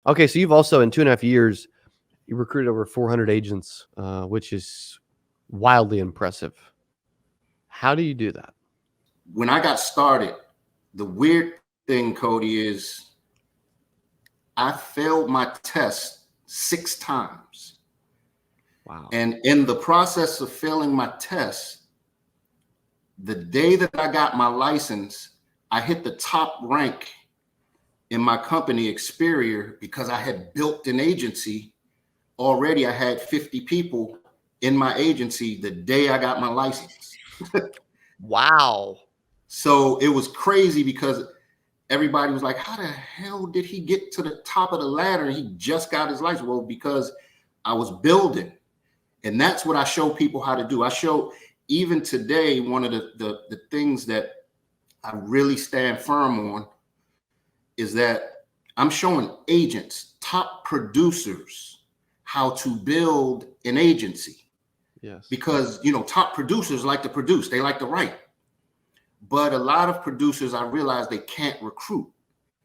Okay, so you've also in 2.5 years, you recruited over 400 agents, which is wildly impressive. How do you do that? When I got started, the weird thing, Cody, is I failed my test 6 times. Wow. And in the process of failing my test, the day that I got my license, I hit the top rank in my company, Experior, because I had built an agency. Already I had 50 people in my agency the day I got my license. Wow. So it was crazy because everybody was like, how the hell did he get to the top of the ladder and he just got his license? Well, because I was building. And that's what I show people how to do. I show, even today, one of the things that I really stand firm on is that I'm showing agents, top producers, how to build an agency. Yes. Because, top producers like to produce, they like to write. But a lot of producers, I realize they can't recruit.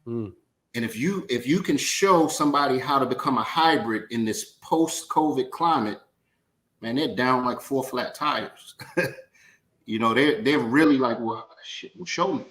Mm. And if you can show somebody how to become a hybrid in this post-COVID climate, man, they're down like 4 flat tires. They're really like, well, shit, well, show me.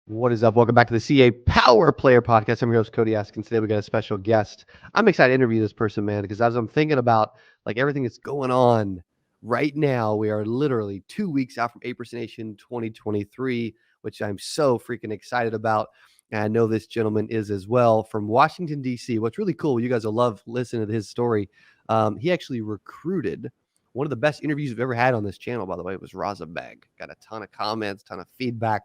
What is up? Welcome back to the CA Power Player Podcast. I'm your host, Cody Askins. Today we got a special guest. I'm excited to interview this person, man, because as I'm thinking about like everything that's going on right now, we are literally 2 weeks out from Apers Nation 2023, which I'm so freaking excited about. And I know this gentleman is as well, from Washington, D.C. What's really cool, you guys will love listening to his story. He actually recruited one of the best interviews we've ever had on this channel, by the way. It was Raza Beg. Got a ton of comments, ton of feedback.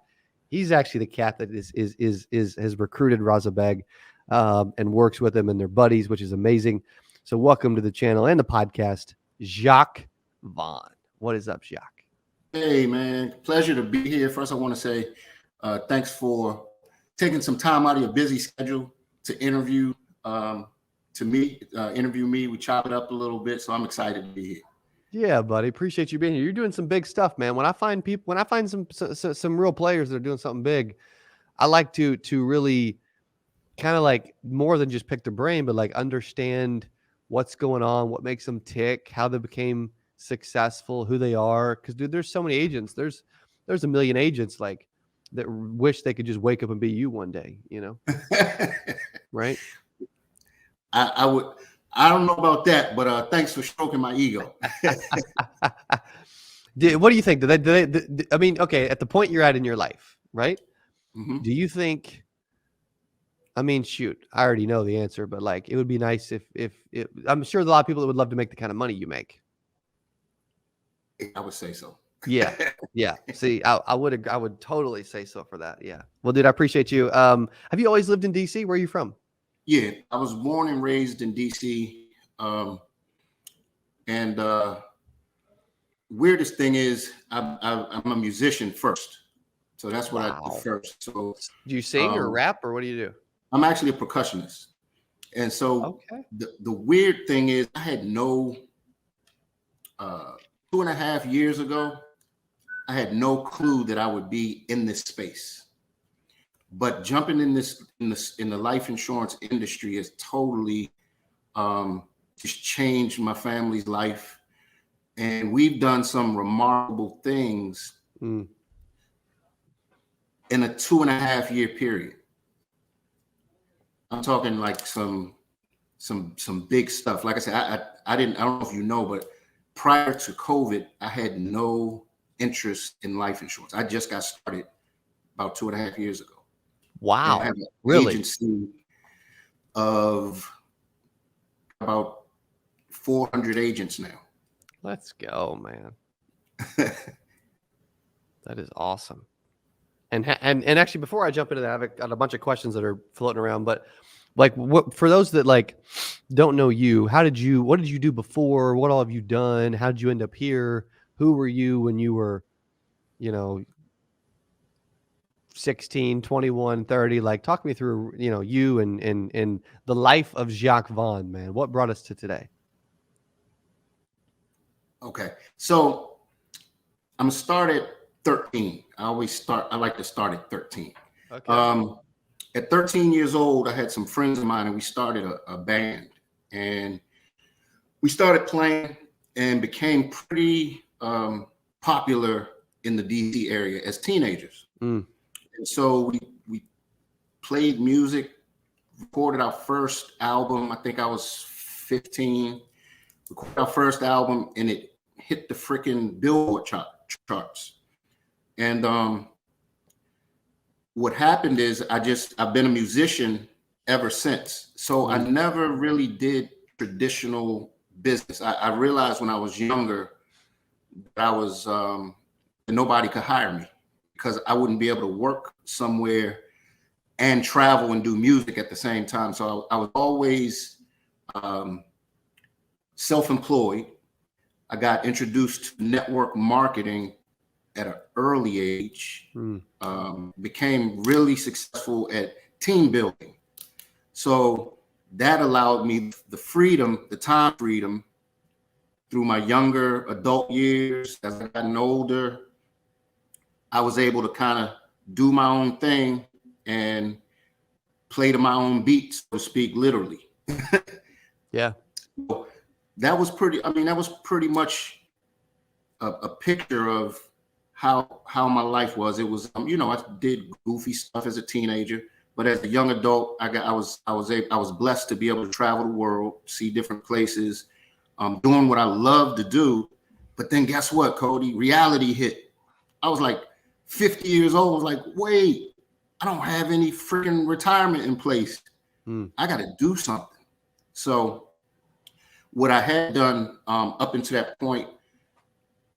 He's actually the cat that has recruited Raza Beg and works with him and their buddies, which is amazing. So welcome to the channel and the podcast, Jacques Vaughn. What is up, Jacques? Hey, man. Pleasure to be here. First, I want to say thanks for taking some time out of your busy schedule to interview interview me. We chop it up a little bit, so I'm excited to be here. Yeah, buddy. Appreciate you being here. You're doing some big stuff, man. When I find some real players that are doing something big, I like to really kind of like more than just pick their brain, but like understand what's going on, what makes them tick, how they became successful, who they are. Because dude, there's so many agents. There's a million agents like that wish they could just wake up and be you one day. Right? I would. I don't know about that, but thanks for stroking my ego. What do you think? I mean, okay, at the point you're at in your life, right? Mm-hmm. Do you think? I mean, shoot, I already know the answer, but like, it would be nice if I'm sure there's a lot of people that would love to make the kind of money you make. I would say so. Yeah. See, I would totally say so for that. Yeah. Well, dude, I appreciate you. Have you always lived in DC? Where are you from? Yeah, I was born and raised in DC. And weirdest thing is I'm a musician first. So that's what I did first. So do you sing or rap or what do you do? I'm actually a percussionist. And so the weird thing is I had no 2.5 years ago, I had no clue that I would be in this space. But jumping in the life insurance industry has totally just changed my family's life. And we've done some remarkable things in a 2.5 year period. I'm talking like some big stuff. Like I said, I don't know if you know, but prior to COVID, I had no interest in life insurance. I just got started about 2.5 years ago. Wow. I have an really? agency of about 400 agents now. Let's go, man. That is awesome. And actually, before I jump into that, I've got a bunch of questions that are floating around. But like, what for those that like don't know you, what did you do before? What all have you done? How did you end up here? Who were you when you were, 16, 21, 30? Like, talk me through, you and the life of Jacques Vaughn, man. What brought us to today? Okay. So I'm gonna start at 13. I like to start at 13. Okay. At 13 years old, I had some friends of mine and we started a band, and we started playing and became pretty popular in the DC area as teenagers. Mm. And so we played music, recorded our first album. I think I was 15. Recorded our first album, and it hit the freaking Billboard charts. And what happened is I've been a musician ever since. So I Mm. never really did traditional business. I realized when I was younger that I was nobody could hire me because I wouldn't be able to work somewhere and travel and do music at the same time. So I was always self-employed. I got introduced to network marketing at an early age, became really successful at team building. So that allowed me the freedom, the time freedom through my younger adult years. As I gotten older, I was able to kind of do my own thing and play to my own beat, so to speak, literally. Yeah. So that was pretty much a picture of how my life was. It was, I did goofy stuff as a teenager, but as a young adult, I was blessed to be able to travel the world, see different places, doing what I love to do. But then guess what, Cody? Reality hit. I was like 50 years old. I was like, wait, I don't have any freaking retirement in place. I got to do something. So what I had done up until that point,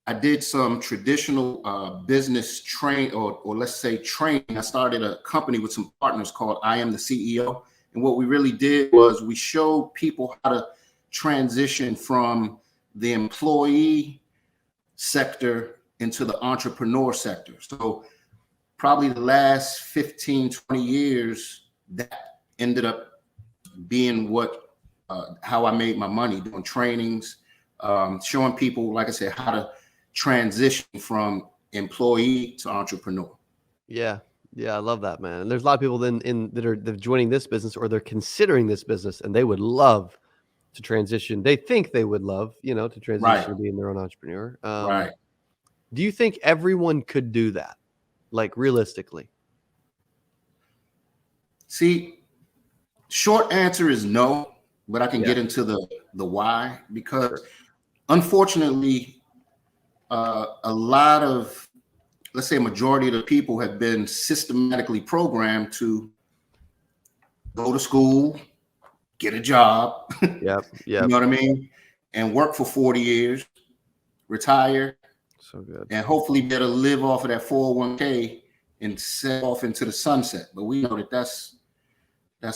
I did some traditional business or let's say training. I started a company with some partners called I Am the CEO. And what we really did was we showed people how to transition from the employee sector into the entrepreneur sector. So probably the last 15, 20 years, that ended up being how I made my money, doing trainings, showing people, like I said, how to transition from employee to entrepreneur. Yeah. Yeah. I love that, man. And there's a lot of people that are joining this business, or they're considering this business, and they would love to transition. They think they would love, to transition Right, to being their own entrepreneur. right. Do you think everyone could do that? Like realistically? See, short answer is no, but I can Yeah. get into the why, because Sure. unfortunately, a lot of, let's say, a majority of the people have been systematically programmed to go to school, get a job, Yep. you Yep. know what I mean, and work for 40 years, retire, So good. and hopefully be able to live off of that 401k and set off into the sunset. But we know that's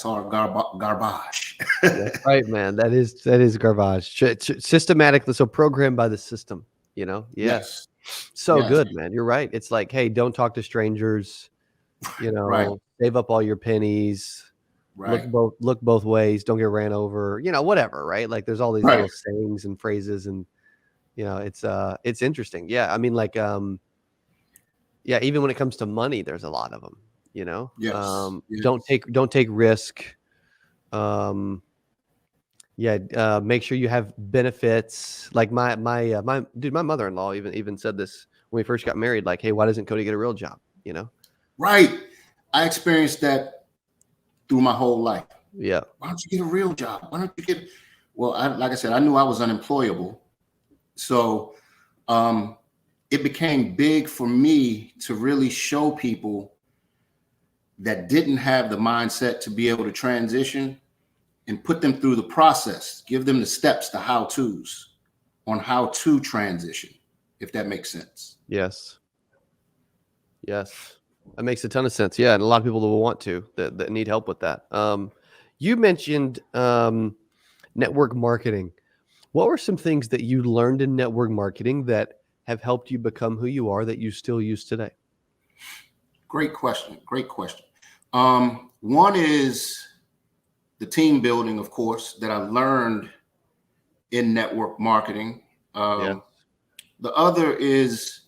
all garbage. That's right, man. That is garbage. Systematically, so programmed by the system. Yeah. Yes, So yes, good, man. You're right. It's like, hey, don't talk to strangers. right, Save up all your pennies. right, Look both ways. Don't get ran over. Whatever, right? Like, there's all these right. little sayings and phrases, and it's interesting. Yeah, I mean, like, yeah, even when it comes to money, there's a lot of them. Yes, Don't yes, take risk. Um, yeah, make sure you have benefits. Like my mother-in-law even said this when we first got married. Like, hey, why doesn't Cody get a real job? right. I experienced that through my whole life. Yeah. Why don't you get a real job? Why don't you get? Well, like I said, I knew I was unemployable, so it became big for me to really show people that didn't have the mindset to be able to transition and put them through the process, give them the steps, the how-tos on how to transition, if that makes sense. Yes. Yes. That makes a ton of sense. Yeah, and a lot of people that will want to that need help with that. You mentioned network marketing. What were some things that you learned in network marketing that have helped you become who you are that you still use today? Great question. Great question. One is the team building, of course, that I learned in network marketing. Yeah. The other is,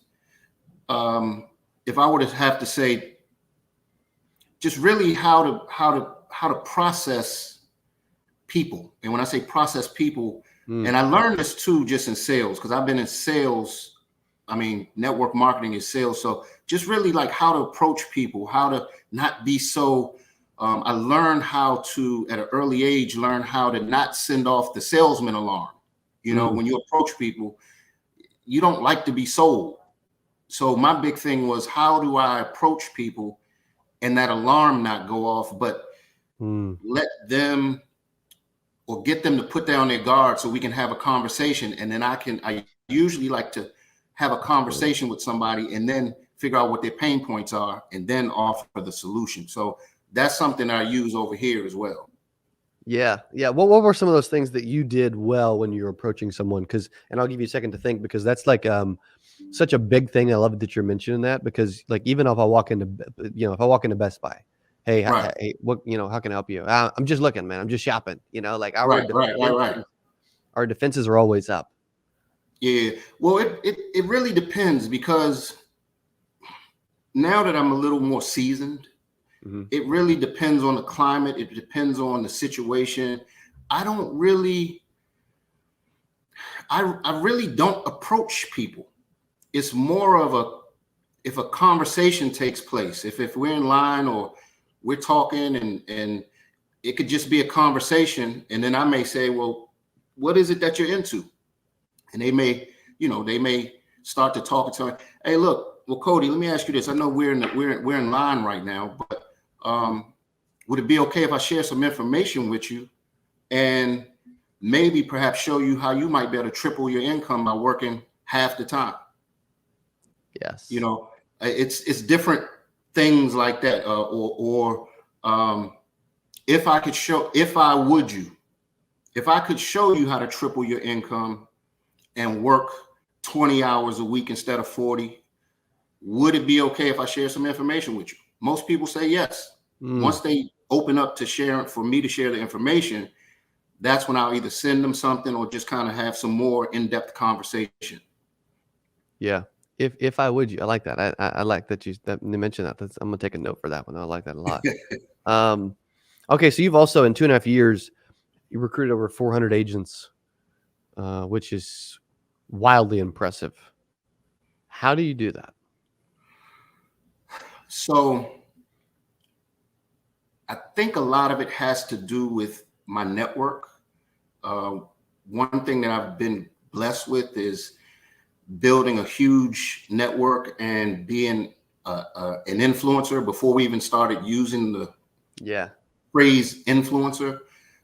if I were to have to say, just really how to process people. And when I say process people, and I learned this too, just in sales, because I've been in sales. I mean, network marketing is sales. So just really like how to approach people, how to not be so, I learned how to, at an early age, learn how to not send off the salesman alarm. You know, when you approach people, you don't like to be sold. So my big thing was, how do I approach people and that alarm not go off, but let them, or get them to put down their guard so we can have a conversation. And then I usually like to have a conversation with somebody and then figure out what their pain points are and then offer the solution. So that's something I use over here as well. Yeah. Yeah. What were some of those things that you did well when you were approaching someone? And I'll give you a second to think, because that's like, such a big thing. I love it that you're mentioning that, because like, even if I walk into, Best Buy, hey, Right. hey, what, how can I help you? I'm just looking, man. I'm just shopping, like Right. our defenses are always up. Yeah. Well, it really depends, because now that I'm a little more seasoned, it really depends on the climate. It depends on the situation. I really don't approach people. It's more of if a conversation takes place, if we're in line or we're talking, and it could just be a conversation. And then I may say, well, what is it that you're into? And they may start to talk to me. Hey, look, well, Cody, let me ask you this. I know we're in line right now, but would it be okay if I share some information with you and maybe perhaps show you how you might be able to triple your income by working half the time? Yes. It's different things like that. If I could show you how to triple your income and work 20 hours a week instead of 40, would it be okay if I share some information with you? Most people say yes. Once they open up for me to share the information, that's when I'll either send them something or just kind of have some more in-depth conversation. Yeah. If I would, I like that. I like that you mentioned that. I'm gonna take a note for that one. I like that a lot. Okay, so you've also, in 2.5 years, you recruited over 400 agents, which is wildly impressive. How do you do that? So I think a lot of it has to do with my network. One thing that I've been blessed with is building a huge network and being an influencer before we even started using the phrase influencer.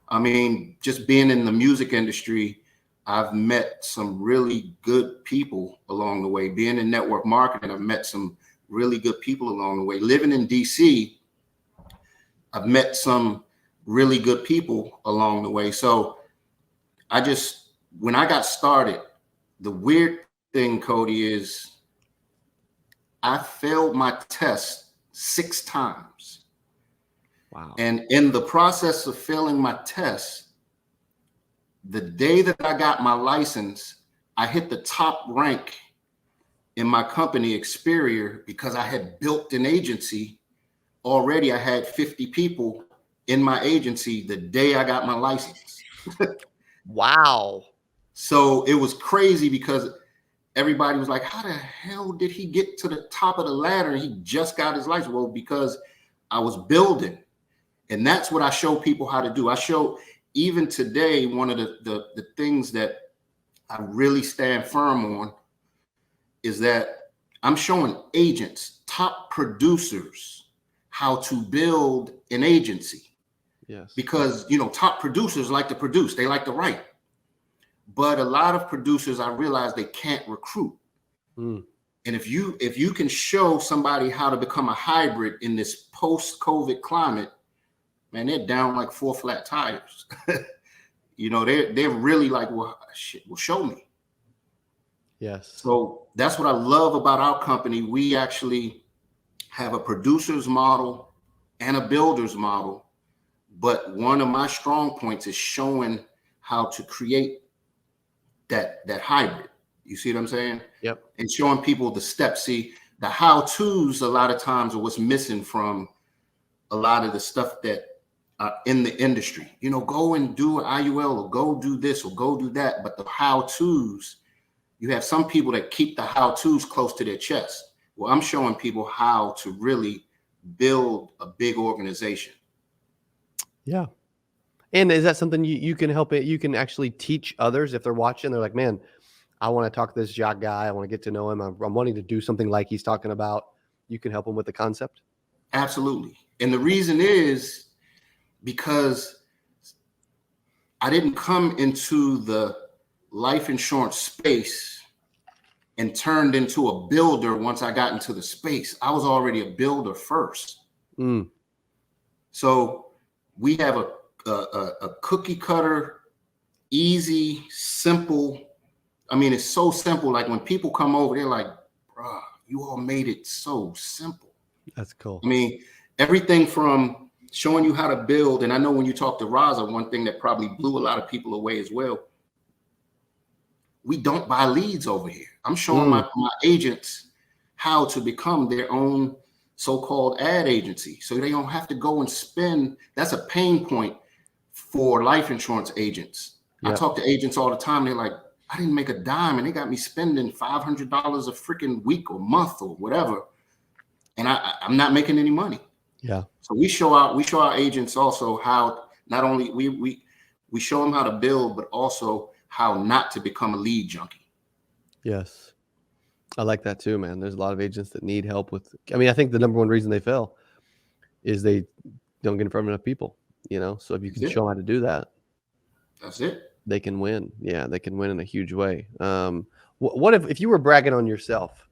I mean, just being in the music industry, I've met some really good people along the way. Being in network marketing, I've met some really good people along the way. Living in DC, I've met some really good people along the way. So when I got started, the weird thing, Cody, is I failed my test 6 times. Wow. And in the process of failing my test, the day that I got my license, I hit the top rank in my company, Experior, because I had built an agency already. I had 50 people in my agency the day I got my license. Wow. So it was crazy, because everybody was like, how the hell did he get to the top of the ladder? He just got his license. Well, because I was building. And that's what I show people how to do. I show, even today, one of the things that I really stand firm on is that I'm showing agents, top producers, how to build an agency. Yes. Because, top producers like to produce, they like to write. But a lot of producers, I realize, they can't recruit. And if you can show somebody how to become a hybrid in this post-COVID climate, man, they're down like 4 flat tires. They're really like, well, shit, well, show me. Yes. So that's what I love about our company. We actually have a producer's model and a builder's model. But one of my strong points is showing how to create that hybrid. You see what I'm saying? Yep. And showing people the steps. See, the how-tos a lot of times are what's missing from a lot of the stuff that in the industry. You know, go and do an IUL or go do this or go do that. But the how-tos, you have some people that keep the how-tos close to their chest. Well, I'm showing people how to really build a big organization. Yeah. And is that something you can help it? You can actually teach others if they're watching. They're like, man, I want to talk to this Jacques guy. I want to get to know him. I'm wanting to do something like he's talking about. You can help him with the concept. Absolutely. And the reason is because I didn't come into the life insurance space and turned into a builder once I got into the space. I was already a builder first. Mm. So we have a cookie cutter, easy, simple. I mean, it's so simple. Like when people come over, they're like, bro, you all made it so simple. That's cool. I mean, everything from showing you how to build. And I know when you talk to Raza, one thing that probably blew a lot of people away as well. We don't buy leads over here. I'm showing my agents how to become their own so-called ad agency. So they don't have to go and spend. That's a pain point for life insurance agents. Yep. I talk to agents all the time. They're like, I didn't make a dime and they got me spending $500 a freaking week or month or whatever. And I'm not making any money. Yeah. So we show our agents also how not only we show them how to build, but also how not to become a lead junkie. Yes. I like that too, man. There's a lot of agents that need help with, I mean, I think the number one reason they fail is they don't get in front of enough people, you know? So if you can show them how to do that, that's it. They can win. Yeah. They can win in a huge way. What if you were bragging on yourself,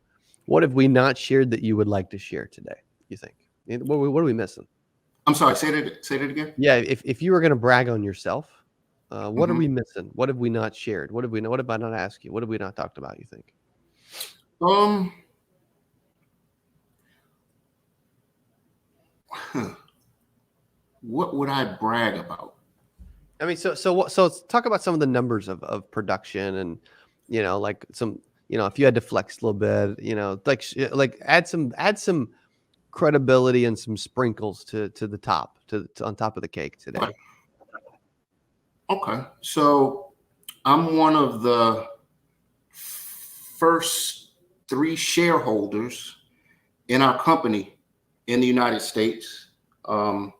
what have we not shared that you would like to share today? You think? What are we missing? I'm sorry. Say that again. Yeah. If you were going to brag on yourself, what are we missing? What have we not shared? What have I not asked you? What have we not talked about? You think? What would I brag about? I mean, so talk about some of the numbers of production and, you know, like some, you know, if you had to flex a little bit, you know, like add some credibility and some sprinkles to the top, to on top of the cake today. Okay. So I'm one of the first 3 shareholders in our company in the United States. Wow.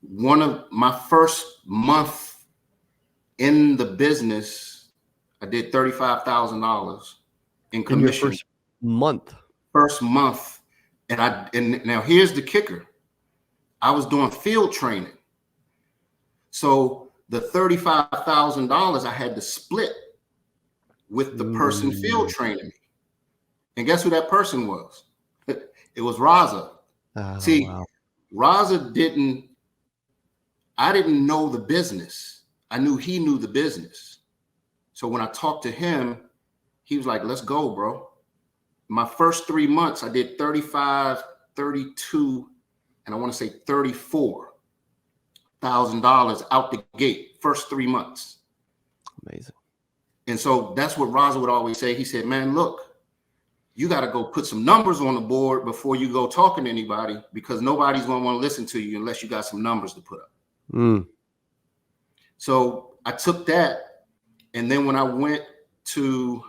One of my first month in the business, I did $35,000 in commission. In your first month. And now here's the kicker. I was doing field training. So the $35,000 I had to split with the person field training me. And guess who that person was? It was Raza. See, wow. Raza I didn't know the business. I knew he knew the business. So when I talked to him, he was like, let's go, bro. My first 3 months, I did 35, 32, and I want to say $34,000 out the gate, first 3 months. Amazing. And so that's what Raza would always say. He said, man, look, you got to go put some numbers on the board before you go talking to anybody, because nobody's going to want to listen to you unless you got some numbers to put up. So I took that. And then when I went to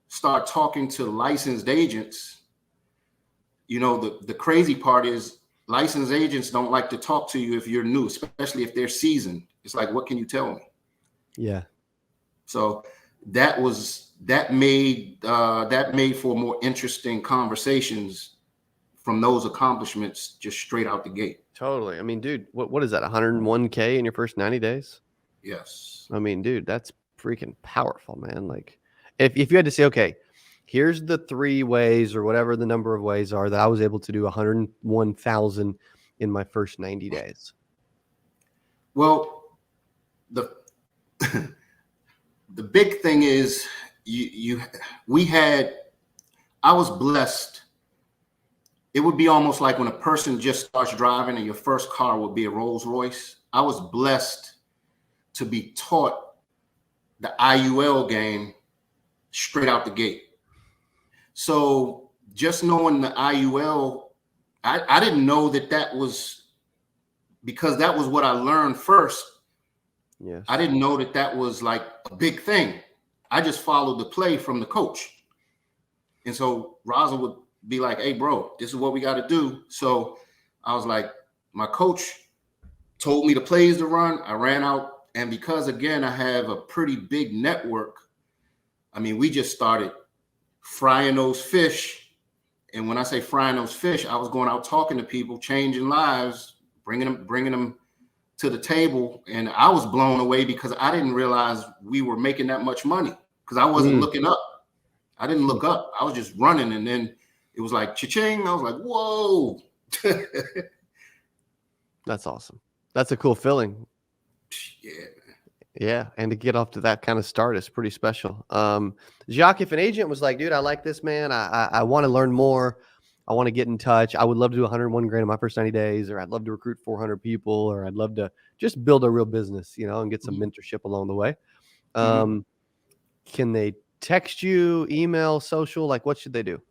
start talking to licensed agents, you know, the crazy part is licensed agents don't like to talk to you if you're new, especially if they're seasoned. It's like, what can you tell me? Yeah. So that made for more interesting conversations from those accomplishments just straight out the gate. Totally. I mean, dude, what is that? 101K in your first 90 days? Yes. I mean, dude, that's freaking powerful, man. Like if you had to say, okay, here's the 3 ways or whatever the number of ways are that I was able to do 101,000 in my first 90 days. Well, the big thing is I was blessed. It would be almost like when a person just starts driving and your first car would be a Rolls Royce. I was blessed to be taught the IUL game straight out the gate. So just knowing the IUL, I didn't know that was, because that was what I learned first. Yes. I didn't know that was like a big thing. I just followed the play from the coach. And so Raza would be like, hey, bro, this is what we got to do. So I was like, my coach told me the plays to run. I ran out. And because, again, I have a pretty big network, I mean, we just started frying those fish. And when I say frying those fish, I was going out talking to people, changing lives, bringing them to the table. And I was blown away because I didn't realize we were making that much money, because I wasn't looking up. I didn't look up. I was just running. And then it was like cha-ching. I was like, whoa. That's awesome. That's a cool feeling. Yeah. Yeah. And to get off to that kind of start is pretty special. Jacques, if an agent was like, dude, I like this, man. I want to learn more. I want to get in touch. I would love to do 101 grand in my first 90 days, or I'd love to recruit 400 people, or I'd love to just build a real business, and get some mentorship along the way. Can they text you, email, social? Like, what should they do?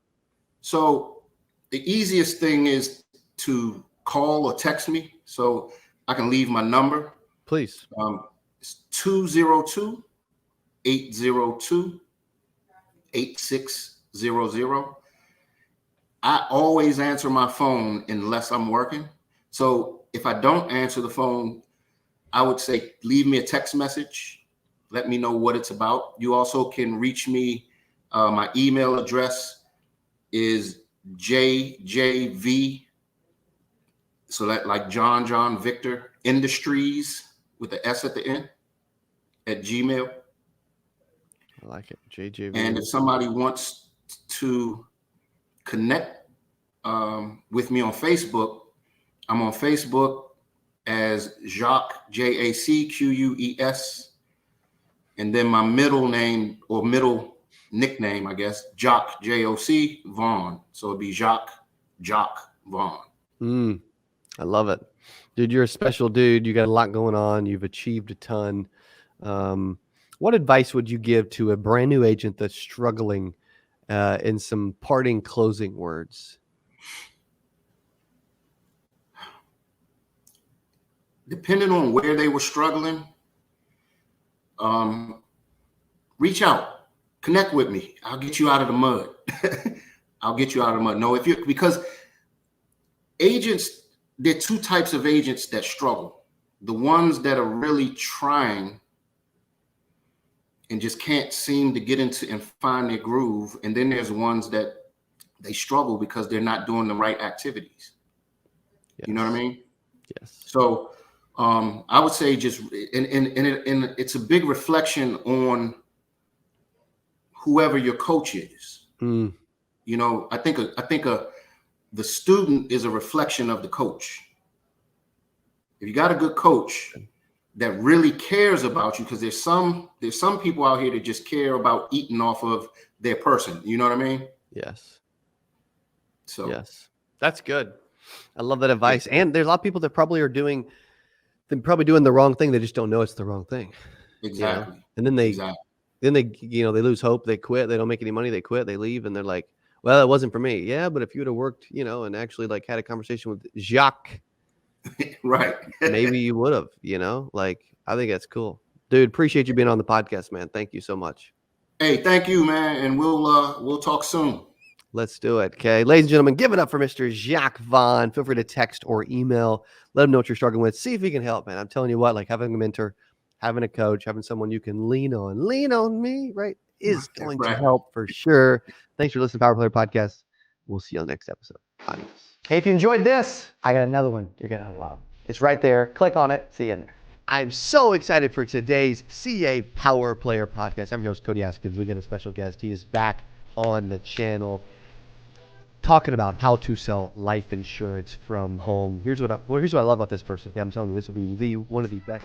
So the easiest thing is to call or text me. So I can leave my number. Please. It's 202-802-8600. I always answer my phone unless I'm working. So if I don't answer the phone, I would say leave me a text message. Let me know what it's about. You also can reach me. My email address is JJV. So that, like John Victor Industries with the S at the end, at Gmail. I like it. JJV. And if somebody wants to connect with me on Facebook, I'm on Facebook as Jacques, Jacques. And then my middle name, or middle nickname, I guess, Jock, Joc Vaughn. So it'd be Jock Vaughn. I love it. Dude, you're a special dude. You got a lot going on. You've achieved a ton. What advice would you give to a brand new agent that's struggling, in some parting closing words? Depending on where they were struggling, reach out, connect with me. I'll get you out of the mud. I'll get you out of the mud. No, because agents, there are two types of agents that struggle. The ones that are really trying and just can't seem to get into and find their groove. And then there's ones that they struggle because they're not doing the right activities. Yes. You know what I mean? Yes. So I would say just, and it's a big reflection on whoever your coach is. I think the student is a reflection of the coach. If you got a good coach that really cares about you, because there's some people out here that just care about eating off of their person. You know what I mean? Yes. So yes, that's good. I love that advice. And there's a lot of people that probably are doing the wrong thing. They just don't know it's the wrong thing. Exactly. And then they they lose hope. They quit. They don't make any money. They quit. They leave. And they're like, well, it wasn't for me. Yeah. But if you would have worked, and actually like had a conversation with Jacques, right. maybe you would have, I think that's cool. Dude, appreciate you being on the podcast, man. Thank you so much. Hey, thank you, man. And we'll talk soon. Let's do it. Okay. Ladies and gentlemen, give it up for Mr. Jacques Vaughn. Feel free to text or email. Let him know what you're struggling with. See if he can help, man. I'm telling you what, like having a mentor, having a coach, having someone you can lean on me, right, is going to help for sure. Thanks for listening to Power Player Podcast. We'll see you on the next episode. Adios. Hey, if you enjoyed this, I got another one you're going to love. It's right there. Click on it. See you in there. I'm so excited for today's CA Power Player Podcast. I'm your host, Cody Askins. We got a special guest. He is back on the channel talking about how to sell life insurance from home. Here's what I love about this person. Yeah, I'm telling you, this will be one of the best